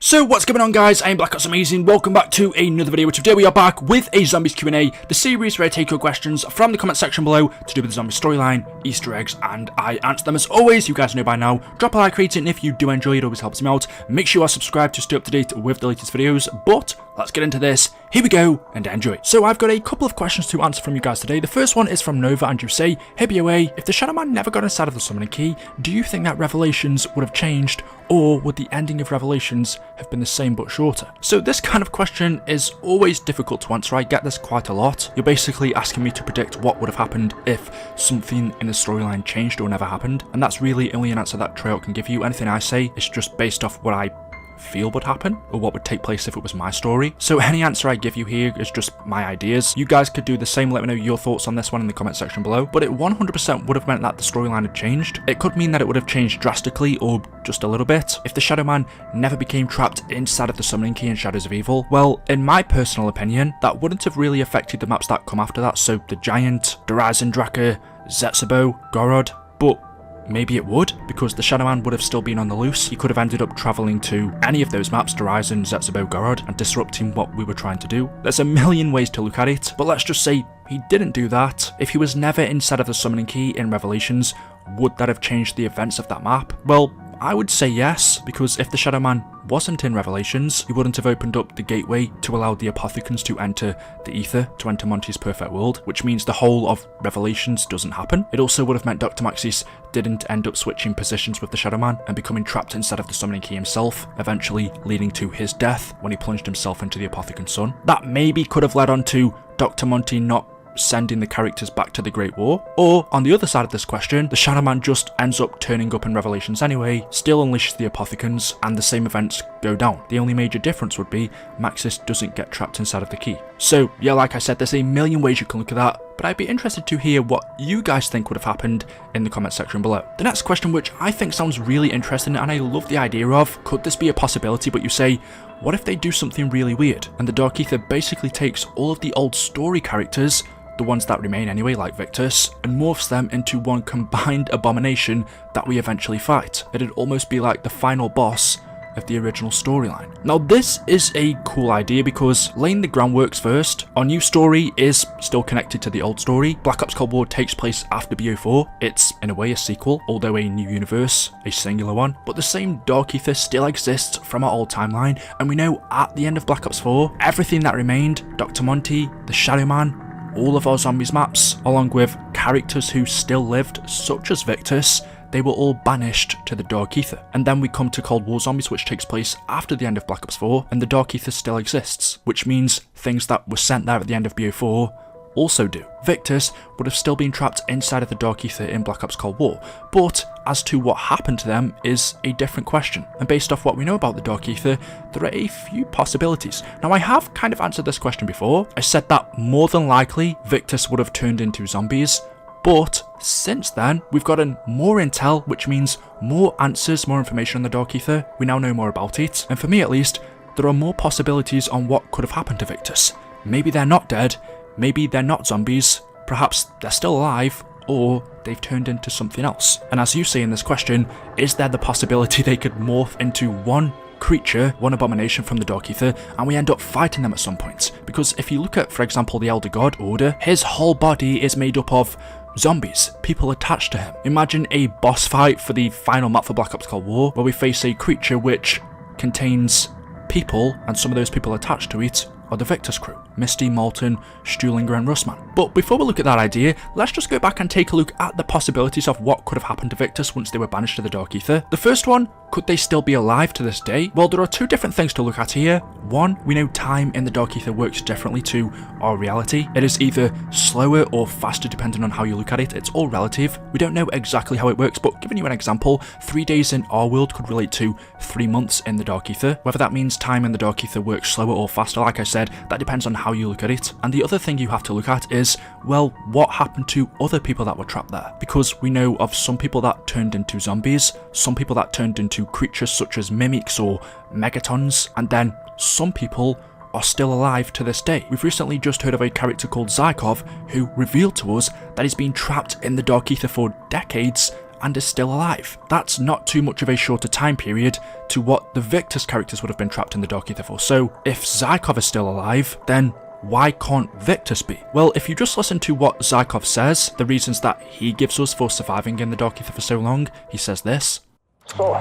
So what's going on, guys? I am Black Ops Amazing. Welcome back to another video, which today we are back with a Zombies Q&A, the series where I take your questions from the comment section below to do with the zombie storyline, Easter eggs, and I answer them as always. You guys know by now. Drop a like, rate it, and if you do enjoy it, always helps me out. Make sure you are subscribed to stay up to date with the latest videos, but let's get into this. Here we go, and enjoy. So I've got a couple of questions to answer from you guys today. The first one is from Nova, and you say, hey BOA, if the Shadow Man never got inside of the summoning key, do you think that Revelations would have changed, or would the ending of Revelations have been the same but shorter? So this kind of question is always difficult to answer. I get this quite a lot. You're basically asking me to predict what would have happened if something in the storyline changed or never happened, and that's really only an answer that Treyarch can give you. Anything I say is just based off what I feel would happen, or what would take place if it was my story. So any answer I give you here is just my ideas. You guys could do the same. Let me know your thoughts on this one in the comment section below. But it 100% would have meant that the storyline had changed. It could mean that it would have changed drastically or just a little bit if the Shadow Man never became trapped inside of the summoning key in Shadows of Evil. Well, in my personal opinion, that wouldn't have really affected the maps that come after that. So the Giant, Derizen Draka, Zetsubou, Gorod, but maybe it would, because the Shadow Man would have still been on the loose. He could have ended up travelling to any of those maps, Derizen, Zetsubou, Gorod, and disrupting what we were trying to do. There's a million ways to look at it, but let's just say he didn't do that. If he was never inside of the summoning key in Revelations, would that have changed the events of that map? Well, I would say yes, because if the Shadow Man wasn't in Revelations, he wouldn't have opened up the gateway to allow the Apothecans to enter the Aether, to enter Monty's perfect world, which means the whole of Revelations doesn't happen. It also would have meant Dr. Maxis didn't end up switching positions with the Shadow Man and becoming trapped inside of the summoning key himself, eventually leading to his death when he plunged himself into the Apothecan Sun. That maybe could have led on to Dr. Monty not sending the characters back to the Great War. Or, on the other side of this question, the Shadow Man just ends up turning up in Revelations anyway, still unleashes the Apothecans, and the same events go down. The only major difference would be Maxis doesn't get trapped inside of the key. So, yeah, like I said, there's a million ways you can look at that, but I'd be interested to hear what you guys think would have happened in the comment section below. The next question, which I think sounds really interesting and I love the idea of, could this be a possibility? But you say, what if they do something really weird, and the Dark Aether basically takes all of the old story characters, the ones that remain anyway, like Victis, and morphs them into one combined abomination that we eventually fight? It'd almost be like the final boss of the original storyline. Now this is a cool idea because laying the groundworks first, our new story is still connected to the old story. Black Ops Cold War takes place after BO4. It's in a way a sequel, although a new universe, a singular one, but the same Dark Aether still exists from our old timeline, and we know at the end of Black Ops 4, everything that remained, Dr. Monty, the Shadow Man, all of our zombies maps, along with characters who still lived, such as Victis, they were all banished to the Dark Aether. And then we come to Cold War Zombies, which takes place after the end of Black Ops 4, and the Dark Aether still exists, which means things that were sent there at the end of BO4 also do. Victis would have still been trapped inside of the Dark Aether in Black Ops Cold War, but as to what happened to them is a different question. And based off what we know about the Dark Aether, there are a few possibilities. Now I have kind of answered this question before. I said that more than likely Victis would have turned into zombies, but since then we've gotten more intel, which means more answers, more information on the Dark Aether. We now know more about it, and for me at least, there are more possibilities on what could have happened to Victis. Maybe they're not dead, maybe they're not zombies, perhaps they're still alive, or they've turned into something else. And as you say in this question, is there the possibility they could morph into one creature, one abomination from the Dark Aether, and we end up fighting them at some point? Because if you look at, for example, the Elder God Order, his whole body is made up of zombies, people attached to him. Imagine a boss fight for the final map for Black Ops Cold War, where we face a creature which contains people, and some of those people attached to it are the Victis crew, Misty, Molten, Stuhlinger and Rustman. But before we look at that idea, let's just go back and take a look at the possibilities of what could have happened to Victis once they were banished to the Dark Aether. The first one, could they still be alive to this day? Well, there are two different things to look at here. One, we know time in the Dark Aether works differently to our reality. It is either slower or faster depending on how you look at it. It's all relative. We don't know exactly how it works, but giving you an example, 3 days in our world could relate to 3 months in the Dark Aether. Whether that means time in the Dark Aether works slower or faster, like I said, that depends on how you look at it. And the other thing you have to look at is, well, what happened to other people that were trapped there? Because we know of some people that turned into zombies, some people that turned into creatures such as mimics or megatons, and then some people are still alive to this day. We've recently just heard of a character called Zykov who revealed to us that he's been trapped in the Dark Aether for decades and is still alive. That's not too much of a shorter time period to what the Victis characters would have been trapped in the Dark Aether for. So if Zykov is still alive, then why can't Victis be? Well, if you just listen to what Zykov says, the reasons that he gives us for surviving in the Dark Aether for so long, he says this. So,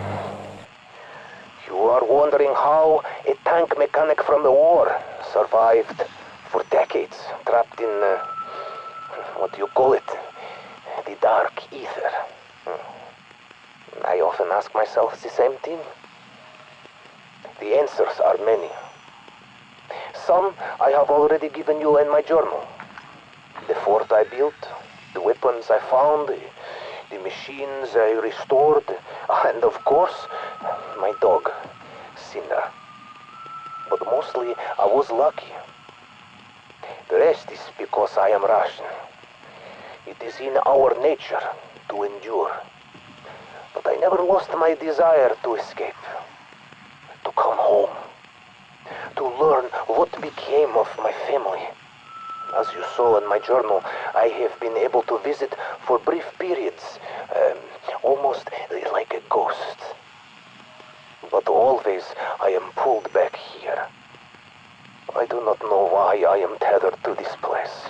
you are wondering how a tank mechanic from the war survived for decades, trapped in, what do you call it? The Dark Aether. I often ask myself the same thing. The answers are many. Some I have already given you in my journal. The fort I built, the weapons I found, the machines I restored, and of course, my dog, Cinder. But mostly I was lucky. The rest is because I am Russian. It is in our nature to endure. But I never lost my desire to escape, to come home, to learn what became of my family. As you saw in my journal, I have been able to visit for brief periods, almost like a ghost. But always I am pulled back here. I do not know why I am tethered to this place.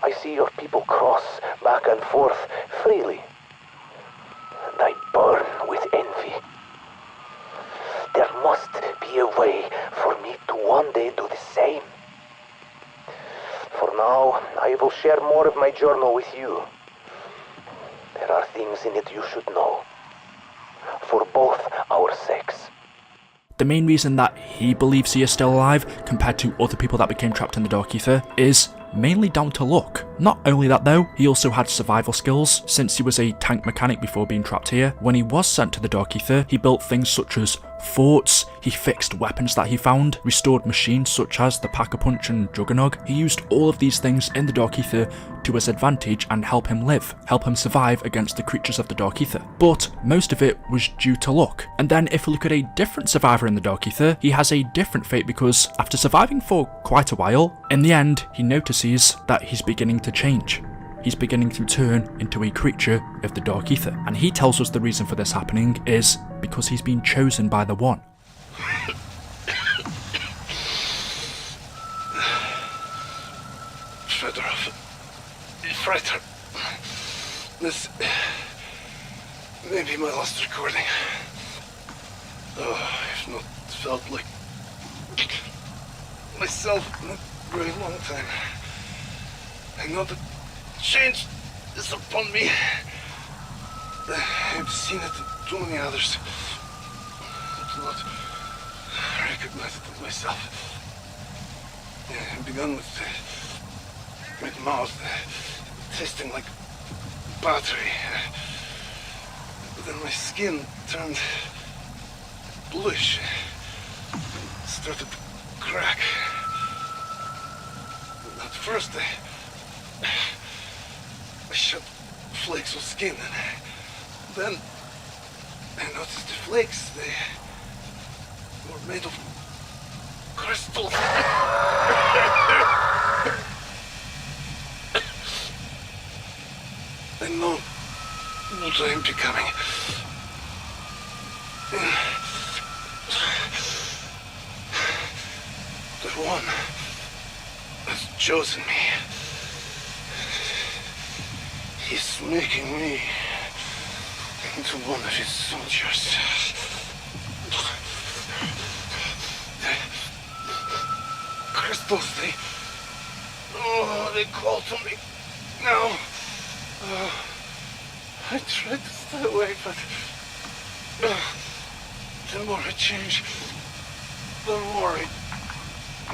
I see your people cross back and forth freely, and I burn with envy. There must be a way for me to one day do the same. For now, I will share more of my journal with you. There are things in it you should know, for both our sakes. The main reason that he believes he is still alive compared to other people that became trapped in the Dark Aether is mainly down to luck. Not only that though, he also had survival skills. Since he was a tank mechanic before being trapped here, when he was sent to the Dark Aether, he built things such as forts, he fixed weapons that he found, restored machines such as the Pack-a-Punch and Juggernog. He used all of these things in the Dark Aether to his advantage and help him live, help him survive against the creatures of the Dark Aether. But most of it was due to luck. And then if we look at a different survivor in the Dark Aether, he has a different fate because after surviving for quite a while, in the end he notices that he's beginning to change. He's beginning to turn into a creature of the Dark Aether. And he tells us the reason for this happening is because he's been chosen by the One. Fredor, this may be my last recording. I've not felt like myself in a very long time. I know that change is upon me. I've seen it in too many others. I do not recognize it in myself. I began with my mouth tasting like battery. Then my skin turned bluish. Started to crack. At first I shed flakes of skin, and then I noticed the flakes, they were made of crystals. I know what I am becoming. The One has chosen me. He's making me into one of his soldiers. The crystals, they call to me now. I tried to stay away, but the more I change, the more I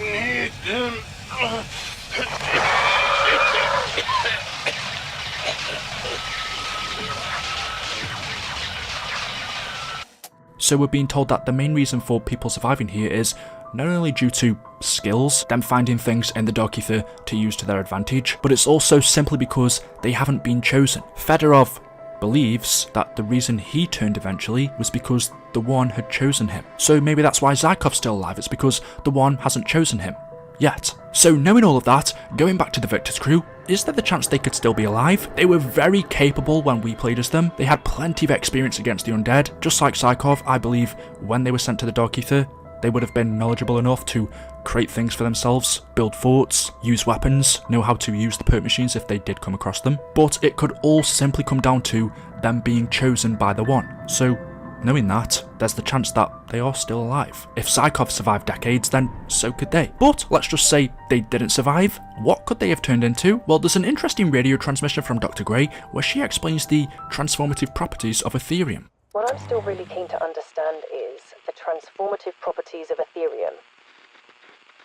need them. So we're being told that the main reason for people surviving here is not only due to skills, them finding things in the Dark Aether to use to their advantage, but it's also simply because they haven't been chosen. Fedorov believes that the reason he turned eventually was because the One had chosen him. So maybe that's why Zykov's still alive, it's because the One hasn't chosen him. yet. So knowing all of that, going back to the Victis crew, is there the chance they could still be alive? They were very capable when we played as them. They had plenty of experience against the undead. Just like Psychov, I believe when they were sent to the Dark Aether, they would have been knowledgeable enough to create things for themselves, build forts, use weapons, know how to use the perk machines if they did come across them. But it could all simply come down to them being chosen by the One. So knowing that, there's the chance that they are still alive. If Psychov survived decades, then so could they. But let's just say they didn't survive. What could they have turned into? Well, there's an interesting radio transmission from Dr. Grey where she explains the transformative properties of Aetherium. What I'm still really keen to understand is the transformative properties of Aetherium.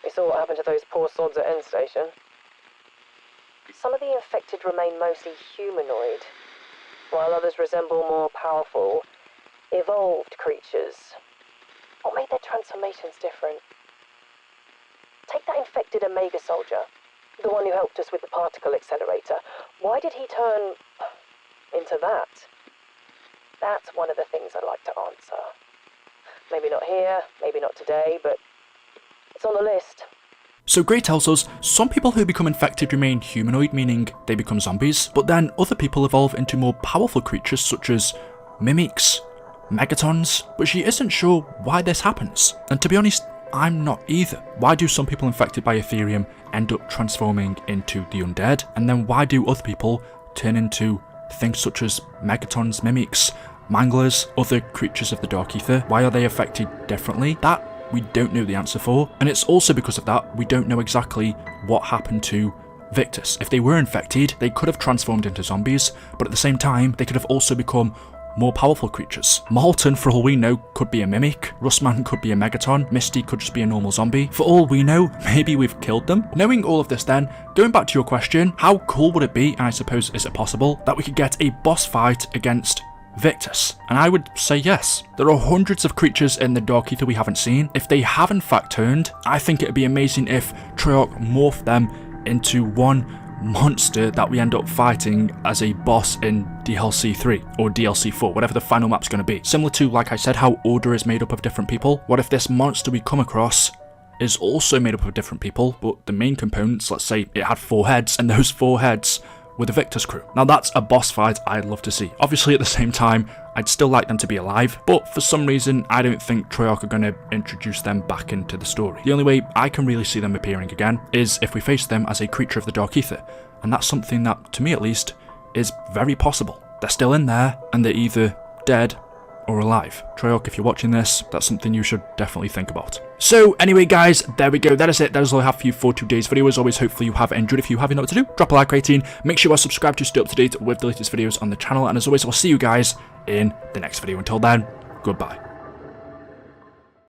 We saw what happened to those poor sods at End Station. Some of the infected remain mostly humanoid, while others resemble more powerful, evolved creatures. What made their transformations different? Take that infected Omega soldier, the one who helped us with the particle accelerator. Why did he turn into that? That's one of the things I'd like to answer. Maybe not here, maybe not today, but it's on the list. So Grey tells us some people who become infected remain humanoid, meaning they become zombies, but then other people evolve into more powerful creatures such as mimics, megatons, but she isn't sure why this happens. And to be honest, I'm not either. Why do some people infected by Aetherium end up transforming into the undead? And then why do other people turn into things such as megatons, mimics, manglers, other creatures of the Dark Aether? Why are they affected differently? That we don't know the answer for. And it's also because of that we don't know exactly what happened to Victis. If they were infected, they could have transformed into zombies, but at the same time, they could have also become more powerful creatures. Malton, for all we know, could be a mimic. Russman could be a megaton. Misty could just be a normal zombie. For all we know, maybe we've killed them. Knowing all of this then, going back to your question, how cool would it be, and I suppose is it possible, that we could get a boss fight against Victis? And I would say yes. There are hundreds of creatures in the Dark Aether we haven't seen. If they have in fact turned, I think it'd be amazing if Treyarch morphed them into one monster that we end up fighting as a boss in DLC 3 or DLC 4, whatever the final map's going to be. Similar to, like I said, how Order is made up of different people. What if this monster we come across is also made up of different people, but the main components, let's say it had 4 heads, and those 4 heads were the Victis crew. Now that's a boss fight I'd love to see. Obviously at the same time, I'd still like them to be alive, but for some reason I don't think Treyarch are going to introduce them back into the story. The only way I can really see them appearing again is if we face them as a creature of the Dark Aether, and that's something that, to me at least, is very possible. They're still in there, and they're either dead or alive. Treyarch, if you're watching this, that's something you should definitely think about. So anyway guys, there we go, that is it, that is all I have for you for today's video. As always, hopefully you have enjoyed. If you have, you know what to do, drop a like rating, make sure you are subscribed to stay up to date with the latest videos on the channel, and as always, I'll see you guys in the next video. Until then, goodbye.